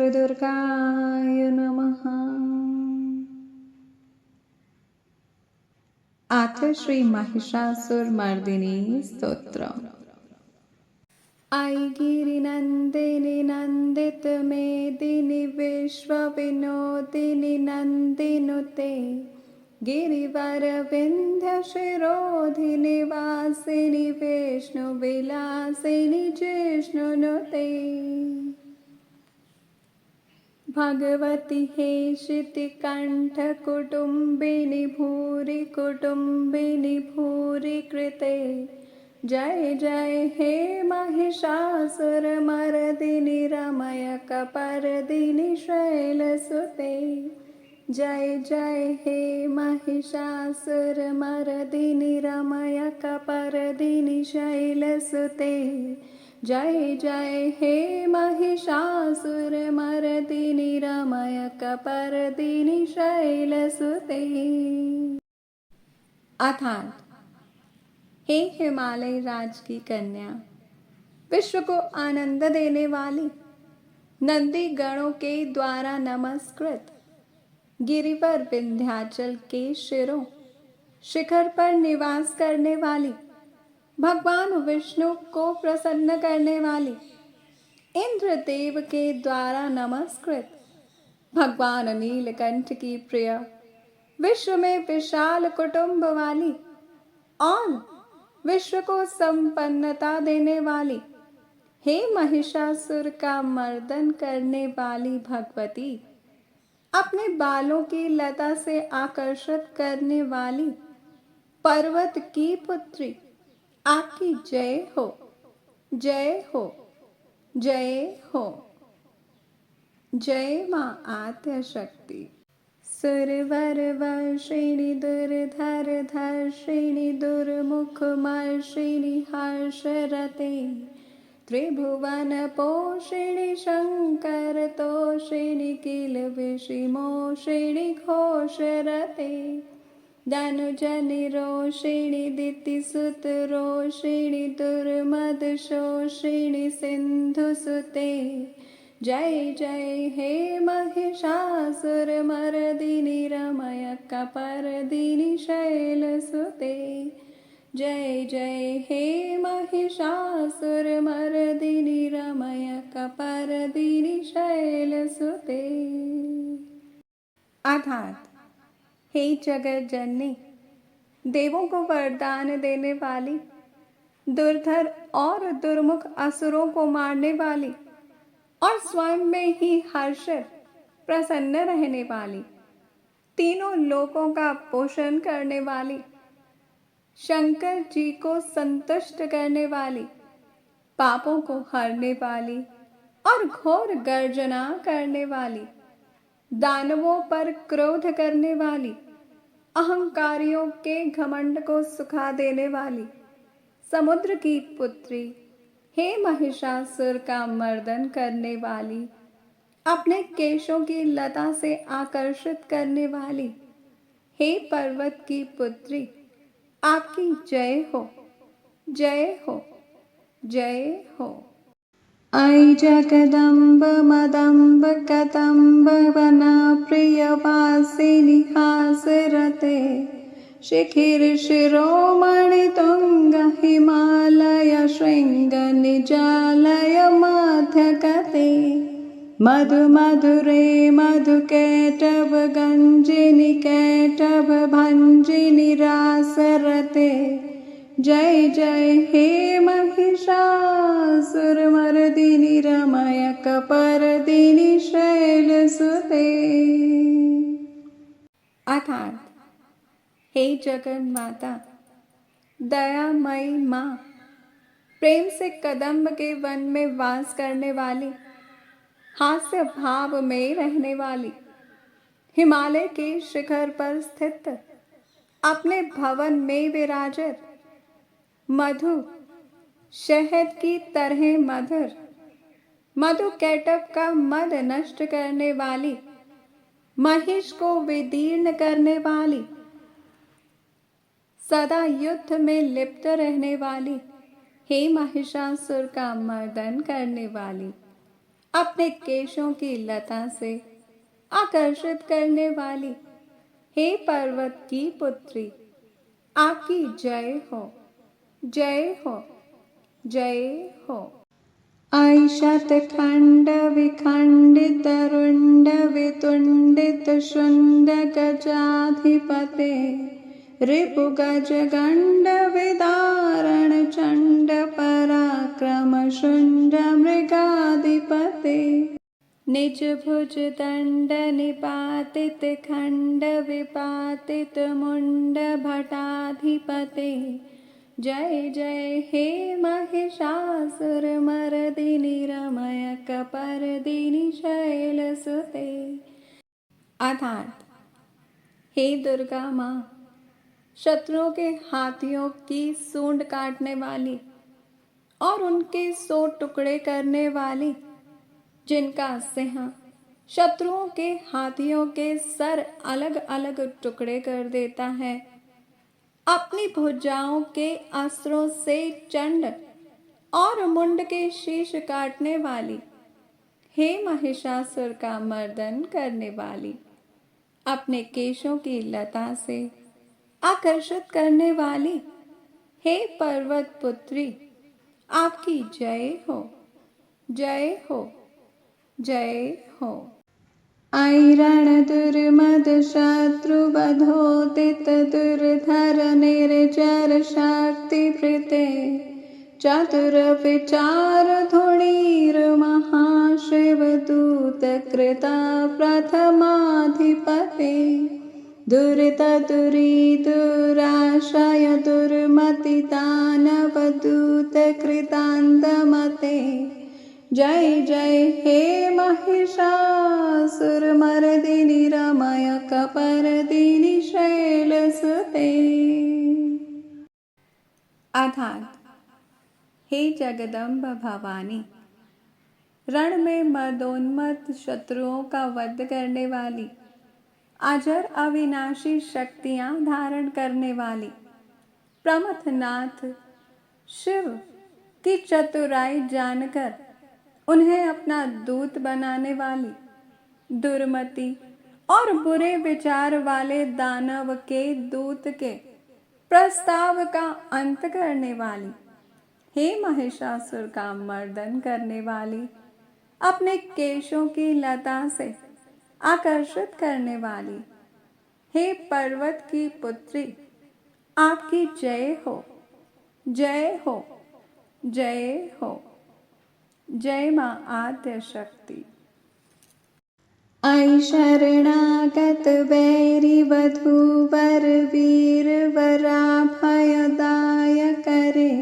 वक्रतुण्डमहाकाय नमः। अथ श्री महिषासुरमर्दिनी स्तोत्रम्। आई गिरिनन्दिनि नन्दित मेदिनि विश्वविनोदिनि नन्दिनुते गिरिवरविन्ध्यशिरोधिनि वासिनि विष्णुविलासिनि जिष्णुनुते भगवति हेशितिकण्ठकुटुम्बिनि भूरि कुटुम्बिनि भूरि कृते जय जय हे महिषासुरमर्दिनि रमयकपर्दिनि शैलसुते जय जय हे महिषासुरमर्दिनि रमयकपर्दिनि शैलसुते जय जय हे महिषासुरमर्दिनि रमयकपर्दिनि शैलसुते। अर्थात, हे हिमालय राज की कन्या, विश्व को आनंद देने वाली, नंदी गणों के द्वारा नमस्कृत, गिरिवर विंध्याचल के शिरों शिखर पर निवास करने वाली, भगवान विष्णु को प्रसन्न करने वाली, इंद्रदेव के द्वारा नमस्कृत, भगवान नीलकंठ की प्रिय, विश्व में विशाल कुटुंब वाली और विश्व को संपन्नता देने वाली, हे महिषासुर का मर्दन करने वाली भगवती, अपने बालों की लता से आकर्षित करने वाली, पर्वत की पुत्री, आपकी जय हो, जय हो, जय हो। जय मां आद्य शक्ति। सुरवर वर्षिणि दुर्धर धर्षिणि दुर्मुखमर्षिणि हर्षरते त्रिभुवन पोषिणि शंकर तोषिणि किल विषिमोषिणि घोषरते धनुजनि रोषिणि दितिसुत रोषिणि दुर्मदशोषिणि सिन्धुसुते जय जय हे महिषासुरमर्दिनि रमयकपर्दिनि शैलसुते जय जय हे महिषासुरमर्दिनि रमयकपर्दिनि शैलसुते। अर्थात, हे जगत जननी, देवों को वरदान देने वाली, दुर्धर और दुर्मुख असुरों को मारने वाली और स्वयं में ही हर्षित प्रसन्न रहने वाली, तीनों लोकों का पोषण करने वाली, शंकर जी को संतुष्ट करने वाली, पापों को हरने वाली और घोर गर्जना करने वाली, दानवों पर क्रोध करने वाली, अहंकारियों के घमंड को सुखा देने वाली, समुद्र की पुत्री, हे महिषासुर का मर्दन करने वाली, अपने केशों की लता से आकर्षित करने वाली, हे पर्वत की पुत्री, आपकी जय हो, जय हो, जय हो। ऐ जगदम्ब मदम्ब कदम्ब वना प्रियवासिनि हासरते शिखिर शिरोमणि तुंग हिमालय शृंग निजालय मध्यगते मधु मधुरे मधु कैटभ गंजिनि कैटभ भंजिनि रासरते जय जय हे महिषासुरमर्दिनि रमयकपर्दिनि शैलसुते। अर्थात, हे जगन माता, दयामयी माँ, प्रेम से कदम्ब के वन में वास करने वाली, हास्य भाव में रहने वाली, हिमालय के शिखर पर स्थित, अपने भवन में विराजित, मधु शहद की तरह मधुर, मधु कैटभ का मद नष्ट करने वाली, महिष को विदीर्ण करने वाली, सदा युद्ध में लिप्त रहने वाली, हे महिषासुर का मर्दन करने वाली, अपने केशों की लता से आकर्षित करने वाली हे पर्वत की पुत्री, आपकी जय हो, जय हो, जय हो। ऐशतखंड विखंडित रुंड वितुंडित शुंड गजाधिपते रिपुगज गंड विदारण चंड पराक्रम शुंड मृगाधिपते निज भुज दंड निपातित खंड विपातित मुंड भटाधिपते जय जय हे महिषासुर मर्दिनी रमय कपर्दिनी शैलसुते। अर्थात हे दुर्गा माँ, शत्रुओं के हाथियों की सूंड काटने वाली और उनके 100 टुकड़े करने वाली, जिनका सिंह शत्रुओं के हाथियों के सर अलग अलग टुकड़े कर देता है, अपनी भुजाओं के अस्त्रों से चंड और मुंड के शीश काटने वाली, हे महिषासुर का मर्दन करने वाली, अपने केशों की लता से आकर्षित करने वाली, हे पर्वत पुत्री, आपकी जय हो, जय हो, जय हो। ऐरण दुर्मद शत्रु बधोदित दुर्धर निर्जर शक्ति प्रीते चतुर विचार धुणीर महाशिव दूत कृता प्रथमाधिपते दुरित दुरी दुराशय दुर्मति दानव दूत कृतांतमते जय जय हे महिषासुर मर्दिनी रमय कपर्दिनी शैलसुते। अर्थात हे जगदम्ब भवानी, रण में मदोन्मत्त शत्रुओं का वध करने वाली, अजर अविनाशी शक्तियां धारण करने वाली, प्रमथनाथ शिव की चतुराई जानकर उन्हें अपना दूत बनाने वाली, दुर्मति और बुरे विचार वाले दानव के दूत के प्रस्ताव का अंत करने वाली, हे महिषासुर का मर्दन करने वाली, अपने केशों की लता से आकर्षित करने वाली, हे पर्वत की पुत्री, आपकी जय हो, जय हो, जय हो। जय माँ आद्य शक्ति। ऐ शरणागत वैरी वधूवर वीर वराभयदाय करे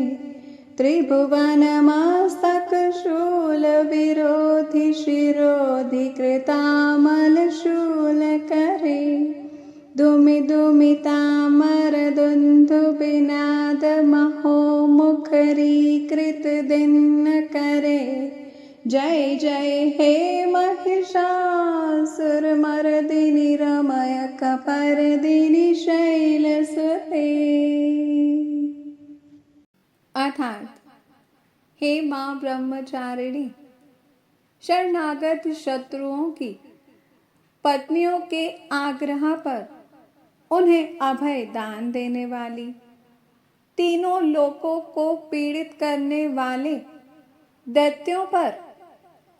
त्रिभुवन मस्तक शूल विरोधि शिरोधि कृतामल शूल करे दुमि दुमि तामर दुंदु बिनाद महो मुखरी कृत दिन करे जय जय हे महिषासुर मर्दिनी रमय कपर्दिनी शैलसुते। अर्थात हे माँ ब्रह्मचारिणी, शरणागत शत्रुओं की पत्नियों के आग्रह पर उन्हें अभय दान देने वाली, तीनों लोकों को पीड़ित करने वाले दैत्यों पर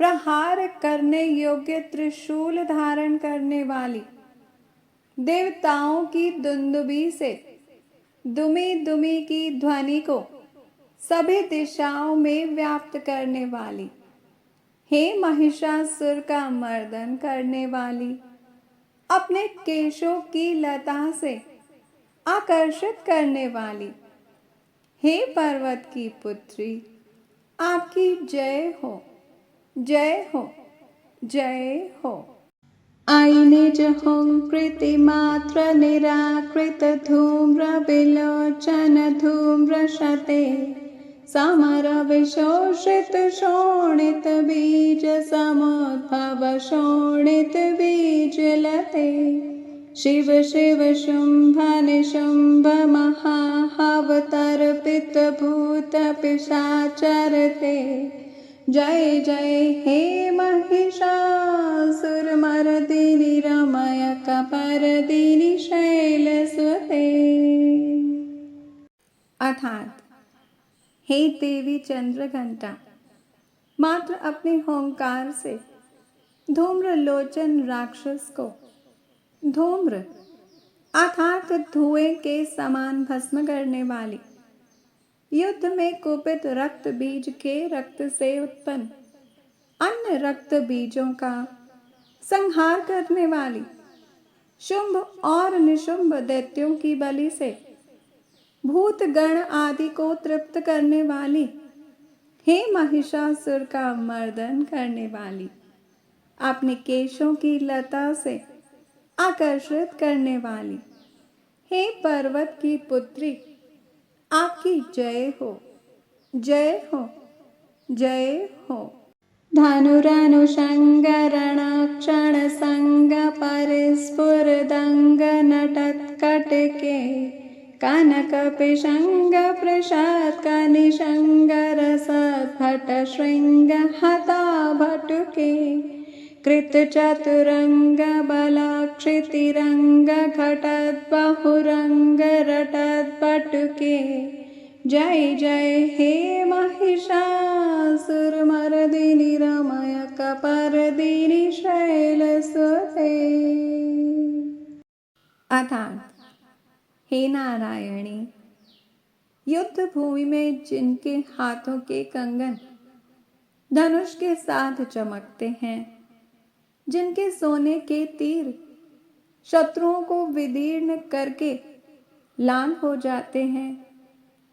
प्रहार करने योग्य त्रिशूल धारण करने वाली, देवताओं की दुंदुबी से दुमी दुमी की ध्वनि को सभी दिशाओं में व्याप्त करने वाली, हे महिषासुर का मर्दन करने वाली, अपने केशों की लता से आकर्षित करने वाली, हे पर्वत की पुत्री, आपकी जय हो, जय हो, जय हो। आई निज हुंकृति मात्र निराकृत धूम्र विलोचन धूम्र शते समर विशोषित शोणित बीज समुद्भव शोणित बीज लते शिव शिव शुंभ निशुंभ महाहवतर्पित भूत पिशाचरते जय जय हे महिषासुरमर्दिनि रमय कपर्दिनि शैलसुते। अर्थात हे देवी चंद्रघंटा, मात्र अपने होंकार से धूम्रलोचन राक्षस को धूम्र अर्थात धुएं के समान भस्म करने वाली, युद्ध में कुपित रक्त बीज के रक्त से उत्पन्न अन्य रक्त बीजों का संहार करने वाली, शुंभ और निशुंभ दैत्यों की बलि से भूत गण आदि को तृप्त करने वाली, हे महिषासुर का मर्दन करने वाली, अपने केशों की लता से आकर्षित करने वाली, हे पर्वत की पुत्री, आपकी जय हो, जय हो, जय हो। धनुरनुषङ्गरणक्षण संग परिस्फुरदंग नटत्कटके कनकपिशंग प्रसाद कनिशंग रसद्भट शृंग हता भटुके कृतचतुरंग बलाक्षितिरंग घटत बहुरंग रटत पटुके। जय जय हे महिषासुरमर्दिनि रमय कपर्दिनि शैलसुते। अर्थात हे नारायणी, युद्ध भूमि में जिनके हाथों के कंगन धनुष के साथ चमकते हैं, जिनके सोने के तीर शत्रुओं को विदीर्ण करके लाल हो जाते हैं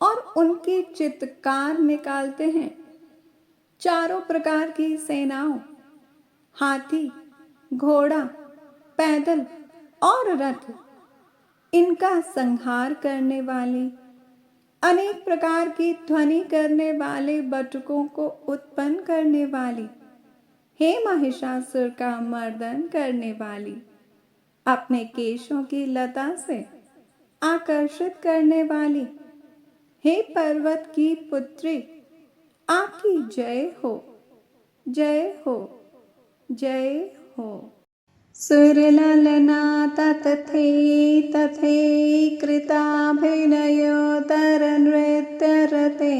और उनकी चित्कार निकालते हैं, चारों प्रकार की सेनाओं, हाथी, घोड़ा, पैदल और रथ, इनका संहार करने वाली, अनेक प्रकार की ध्वनि करने वाले बटुकों को उत्पन्न करने वाली, हे महिषासुर का मर्दन करने वाली, अपने केशों की लता से आकर्षित करने वाली, हे पर्वत की पुत्री, आपकी जय हो, जय हो, जय हो। सुरललना तथे तथे कृताभिनयोदर नृत्यरते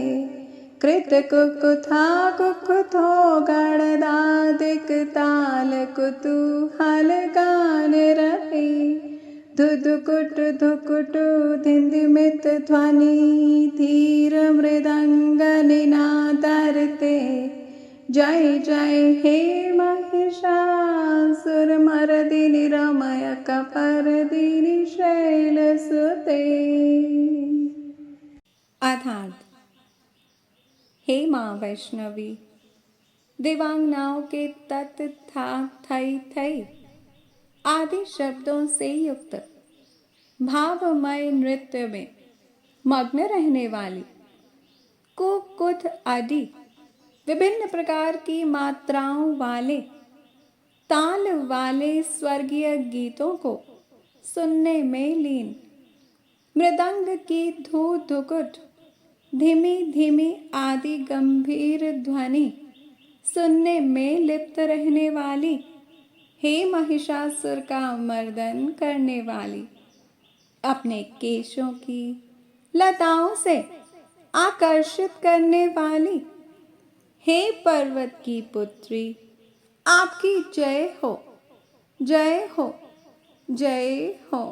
कृतकुकुथा कुकुथो गणदादिक ताल कुतूहल गान रते धुधुकुटु धुकुटु धिंधिमित ध्वनि धीर मृदंग निनादरते। जय जय हे महिषासुरमर्दिनि रमय कपर्दिनि शैलसुते। अर्थात हे माँ वैष्णवी, देवांगनाओं के तत् था थई थई आदि शब्दों से युक्त भावमय नृत्य में मग्न रहने वाली, कुकुथ आदि विभिन्न प्रकार की मात्राओं वाले ताल वाले स्वर्गीय गीतों को सुनने में लीन, मृदंग की धू धुकुट धीमी धीमी आदि गंभीर ध्वनि सुनने में लिप्त रहने वाली, हे महिषासुर का मर्दन करने वाली, अपने केशों की लताओं से आकर्षित करने वाली, हे पर्वत की पुत्री, आपकी जय हो, जय हो, जय हो।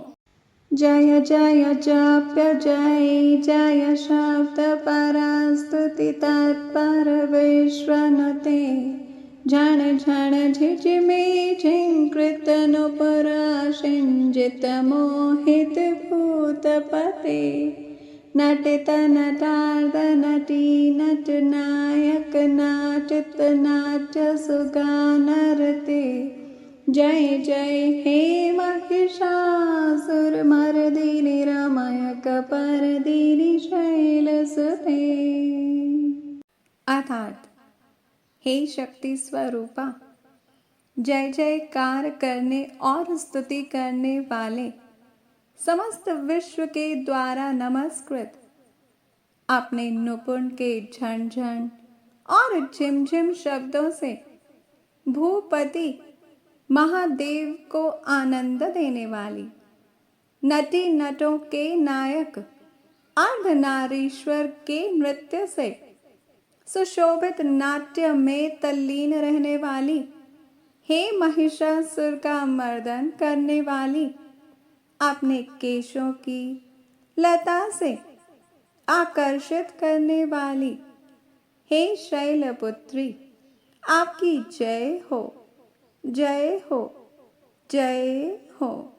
जय जय जाप्य जय जय शब्द परास्तुति तत्पर विश्वनते झण झण झिझिमे झिंकृत नुपुरा सिंजित मोहित भूतपते नटित नटार्द नटी नट नायक नाचित नाट्य सुगानरते। जय जय हे महिषासुरमर्दिनि रमय कपर्दिनि शैलसुते। अर्थात हे शक्ति स्वरूपा, जय जयकार करने और स्तुति करने वाले, समस्त विश्व के द्वारा नमस्कृत, अपने नुपुर के झंझन और झिमझिम शब्दों से भूपति महादेव को आनंद देने वाली, नटी नटों के नायक अर्धनारीश्वर के नृत्य से सुशोभित नाट्य में तल्लीन रहने वाली, हे महिषासुर का मर्दन करने वाली, अपने केशों की लता से आकर्षित करने वाली, हे शैलपुत्री आपकी जय हो, जय हो, जय हो।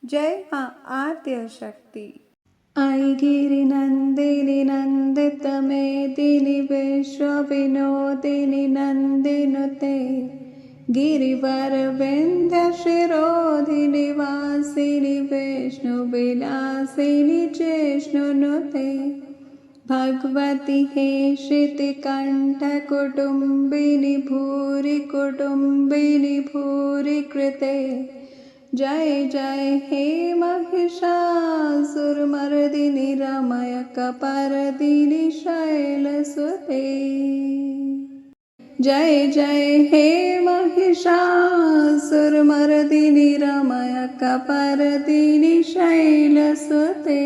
जय मां आद्य शक्ति। आई गिरि नंदिनी नंदित मेदिनी विश्व विनोदिनी नंदिनुते, गिरिवर विंध्य शिरोधिनी वासिनी विष्णु विलासिनी जिष्णुनुते, भगवती हे श्रुतिकंठ कुटुंबिनी भूरि कुटुंबिनी भूरि कृते, जय जय हे महिषासुरमर्दिनी रमय कपर्दिनी शैलसुते, जय जय हे महिषासुरमर्दिनी रमय कपर्दिनी शैलसुते।